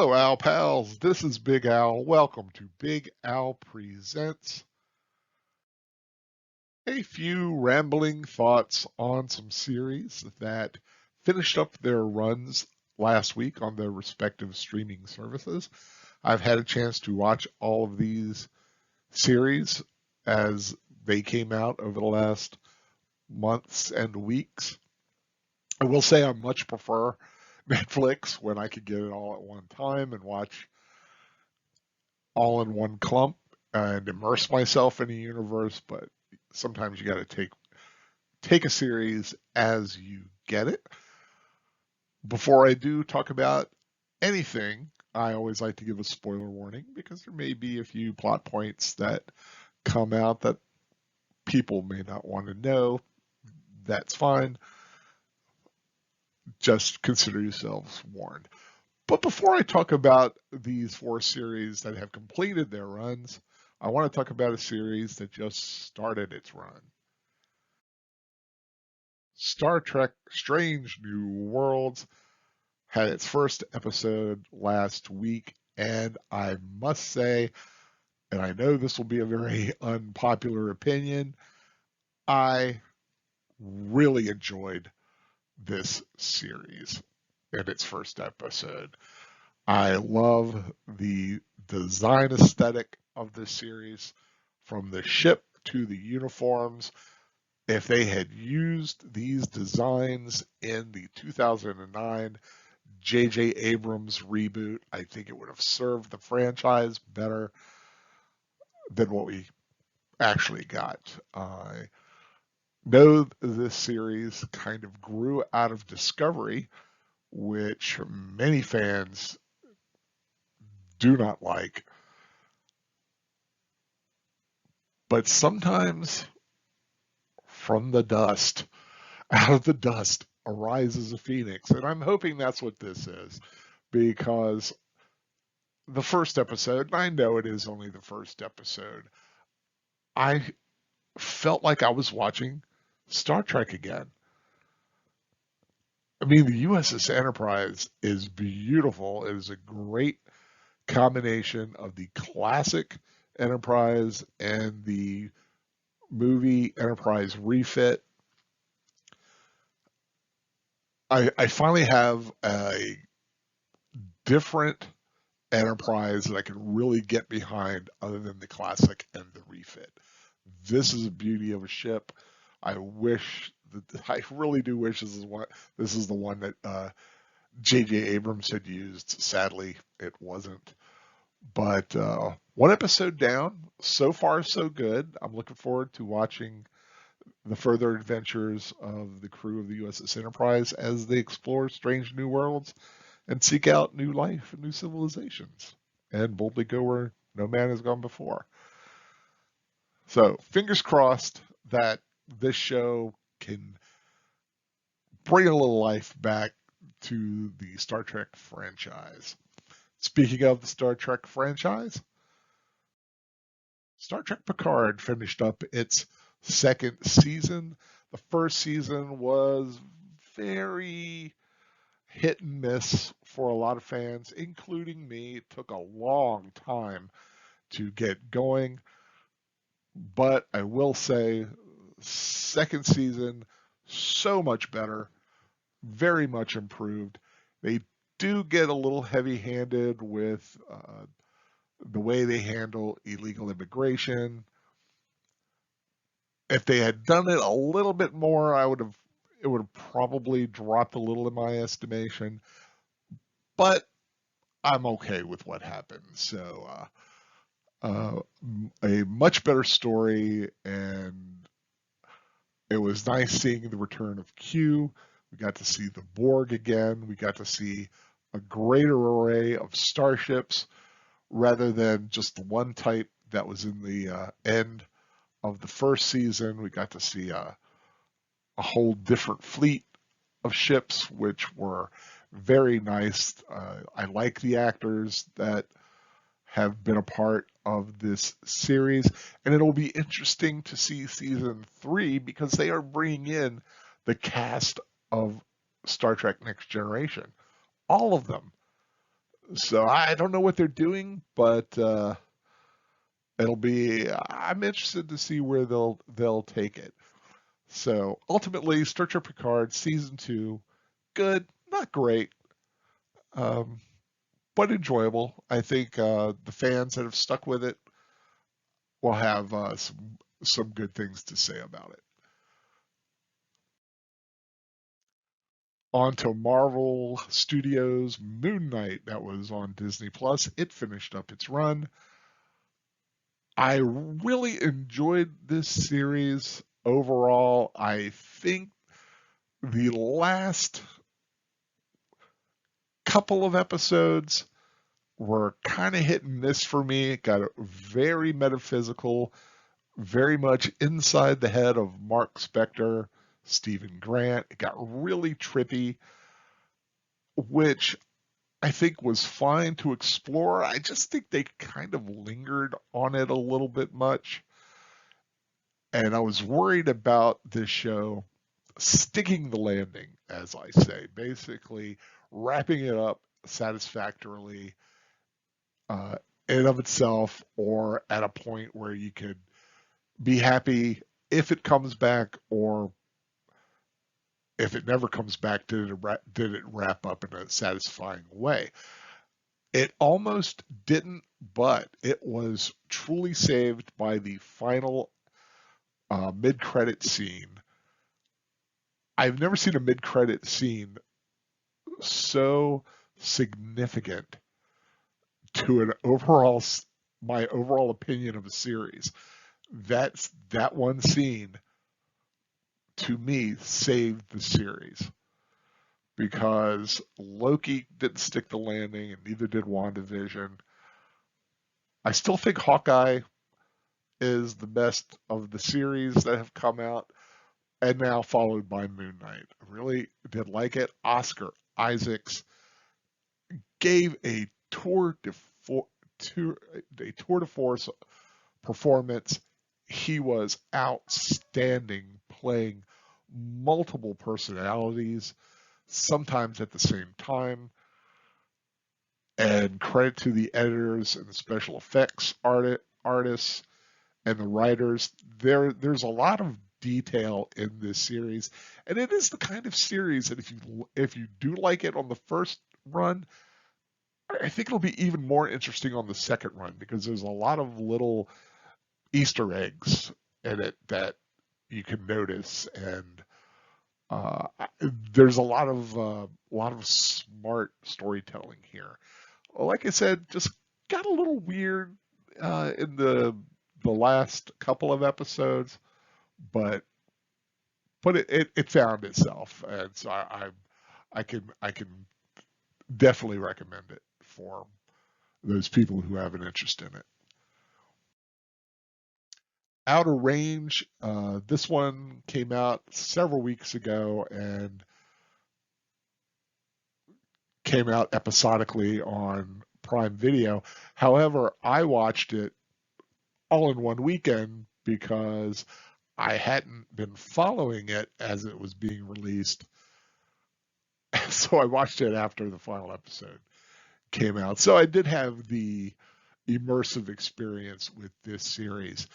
Hello, Al pals. This is Big Al. Welcome to Big Al Presents. A few rambling thoughts on some series that finished up their runs last week on their respective streaming services. I've had a chance to watch all of these series as they came out over the last months and weeks. I will say I much prefer Netflix when I could get it all at one time and watch all in one clump and immerse myself in a universe, but sometimes you got to take a series as you get it. Before I do talk about anything, I always like to give a spoiler warning because there may be a few plot points that come out that people may not want to know. That's fine. Just consider yourselves warned. But before I talk about these four series that have completed their runs, I want to talk about a series that just started its run. Star Trek Strange New Worlds had its first episode last week, and I must say, and I know this will be a very unpopular opinion, I really enjoyed this series in its first episode. I love the design aesthetic of this series, from the ship to the uniforms. If they had used these designs in the 2009 J.J. Abrams reboot, I think it would have served the franchise better than what we actually got. I know this series kind of grew out of Discovery, which many fans do not like. But sometimes from the dust, out of the dust, arises a phoenix. And I'm hoping that's what this is, because the first episode, and I know it is only the first episode, I felt like I was watching Star Trek again. I mean, the USS Enterprise is beautiful. It is a great combination of the classic Enterprise and the movie Enterprise refit. I finally have a different Enterprise that I can really get behind other than the classic and the refit. This is a beauty of a ship. I really do wish this is the one that J.J. Abrams had used. Sadly, it wasn't. But one episode down, so far so good. I'm looking forward to watching the further adventures of the crew of the USS Enterprise as they explore strange new worlds and seek out new life and new civilizations and boldly go where no man has gone before. So fingers crossed that this show can bring a little life back to the Star Trek franchise. Speaking of the Star Trek franchise, Star Trek Picard finished up its second season. The first season was very hit and miss for a lot of fans, including me. It took a long time to get going, but I will say, second season, so much better, very much improved. They do get a little heavy-handed with the way they handle illegal immigration. If they had done it a little bit more, it would have probably dropped a little in my estimation. But I'm okay with what happened. So a much better story, and it was nice seeing the return of Q. We got to see the Borg again. We got to see a greater array of starships rather than just the one type that was in the end of the first season. We got to see a whole different fleet of ships, which were very nice. I like the actors that have been a part of this series, and it'll be interesting to see season 3 because they are bringing in the cast of Star Trek Next Generation, all of them. So I don't know what they're doing, but it'll be. I'm interested to see where they'll take it. So ultimately, Star Trek Picard season two, good, not great, um, but enjoyable. I think the fans that have stuck with it will have some good things to say about it. On to Marvel Studios' Moon Knight that was on Disney Plus. It finished up its run. I really enjoyed this series overall. I think the last couple of episodes were kind of hit and miss for me. It got very metaphysical, very much inside the head of Mark Spector, Stephen Grant. It got really trippy, which I think was fine to explore. I just think they kind of lingered on it a little bit much. And I was worried about this show sticking the landing, as I say, basically wrapping it up satisfactorily uh, in and of itself, or at a point where you could be happy if it comes back, or if it never comes back, did it wrap up in a satisfying way? It almost didn't, but it was truly saved by the final mid-credit scene. I've never seen a mid-credit scene so significant to an overall my overall opinion of a series. That one scene to me saved the series because Loki didn't stick the landing and neither did WandaVision. I still think Hawkeye is the best of the series that have come out, and now followed by Moon Knight. I really did like it. Oscar Isaacs gave a tour de force performance. He was outstanding, playing multiple personalities, sometimes at the same time. And credit to the editors and the special effects artists and the writers. There's a lot of detail in this series, and it is the kind of series that if you do like it on the first run, I think it'll be even more interesting on the second run because there's a lot of little Easter eggs in it that you can notice, and uh, there's a lot of smart storytelling here. Like I said, just got a little weird in the last couple of episodes, but it found itself, and so I can definitely recommend it for those people who have an interest in it. Outer Range, this one came out several weeks ago and came out episodically on Prime Video. However, I watched it all in one weekend because I hadn't been following it as it was being released. So I watched it after the final episode came out. So I did have the immersive experience with this series.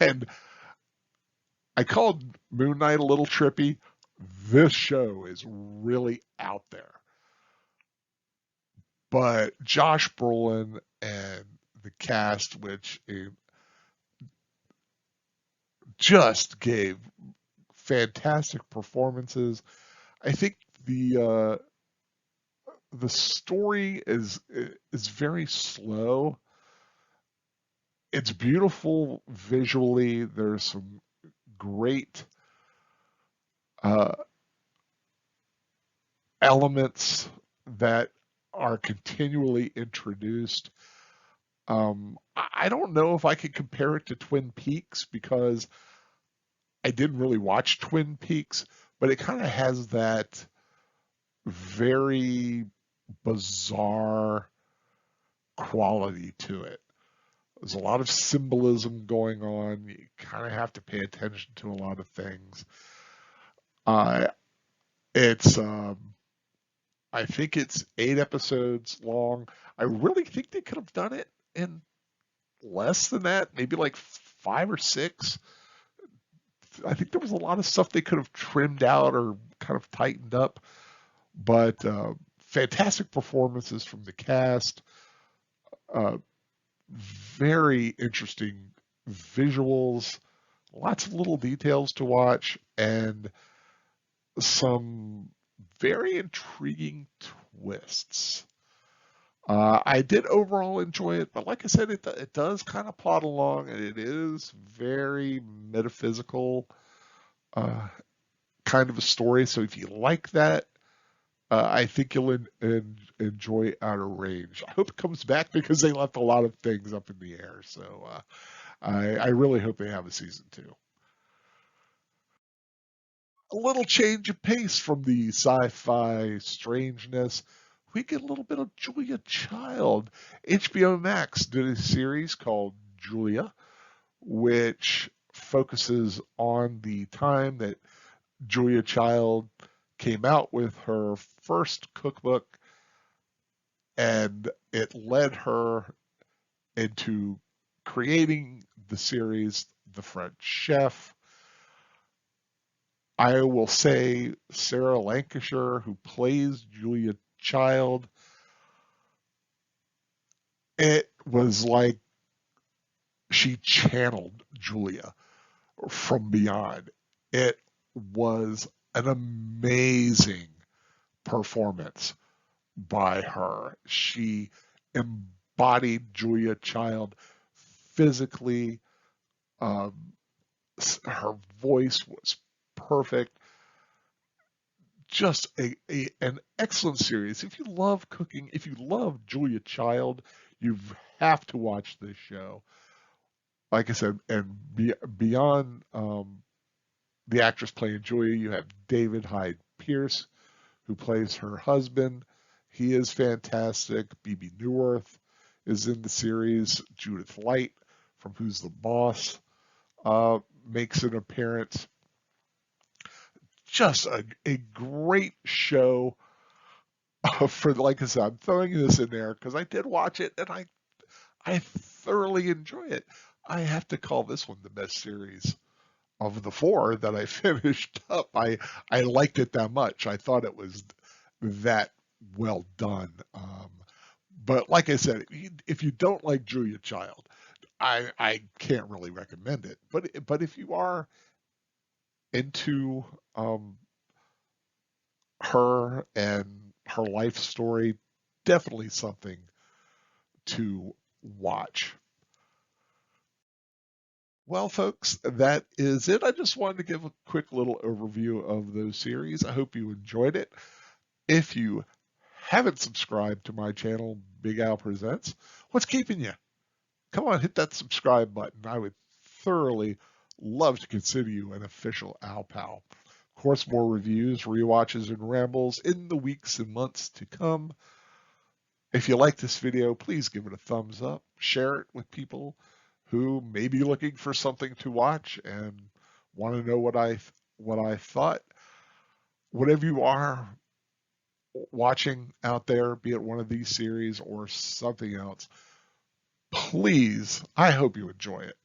And I called Moon Knight a little trippy. This show is really out there. But Josh Brolin and the cast, which just gave fantastic performances. I think the story is very slow. It's beautiful visually. There's some great uh, elements that are continually introduced. I don't know if I could compare it to Twin Peaks because I didn't really watch Twin Peaks, but it kind of has that very bizarre quality to it. There's a lot of symbolism going on. You kind of have to pay attention to a lot of things. Uh, it's I think it's 8 episodes long. I really think they could have done it in less than that, maybe like 5 or 6. I think there was a lot of stuff they could have trimmed out or kind of tightened up, but fantastic performances from the cast, uh, very interesting visuals, lots of little details to watch, and some very intriguing twists. I did overall enjoy it, but like I said, it does kind of plod along, and it is very metaphysical uh, kind of a story. So if you like that, I think you'll enjoy Outer Range. I hope it comes back because they left a lot of things up in the air. So I really hope they have a season 2. A little change of pace from the sci-fi strangeness. We get a little bit of Julia Child. HBO Max did a series called Julia, which focuses on the time that Julia Child came out with her first cookbook, and it led her into creating the series The French Chef. I will say Sarah Lancashire, who plays Julia Child, it was like she channeled Julia from beyond. It was an amazing performance by her. She embodied Julia Child physically. Um, Her voice was perfect. Just an excellent series. If you love cooking, if you love Julia Child, you have to watch this show. Like I said, and beyond the actress playing Julia, you have David Hyde Pierce, who plays her husband. He is fantastic. Bebe Neuwirth is in the series. Judith Light from Who's the Boss makes an appearance. Just a great show for, like I said, I'm throwing this in there because I did watch it and I thoroughly enjoy it. I have to call this one the best series of the 4 that I finished up. I liked it that much. I thought it was that well done. But like I said, if you don't like Julia Child, I can't really recommend it. But if you are into her and her life story, definitely something to watch. Well, folks, that is it. I just wanted to give a quick little overview of those series. I hope you enjoyed it. If you haven't subscribed to my channel, Big Al Presents, what's keeping you? Come on, hit that subscribe button. I would thoroughly love to consider you an official Al Pal. Of course, more reviews, rewatches, and rambles in the weeks and months to come. If you like this video, please give it a thumbs up. Share it with people who may be looking for something to watch and want to know what I thought. Whatever you are watching out there, be it one of these series or something else, please, I hope you enjoy it.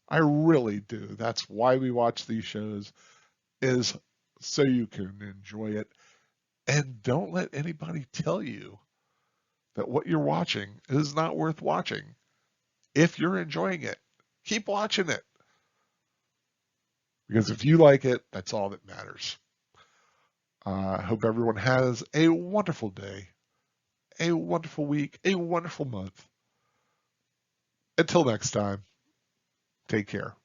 I really do. That's why we watch these shows, is so you can enjoy it. And don't let anybody tell you that what you're watching is not worth watching. If you're enjoying it, keep watching it. Because if you like it, that's all that matters. I hope everyone has a wonderful day, a wonderful week, a wonderful month. Until next time, take care.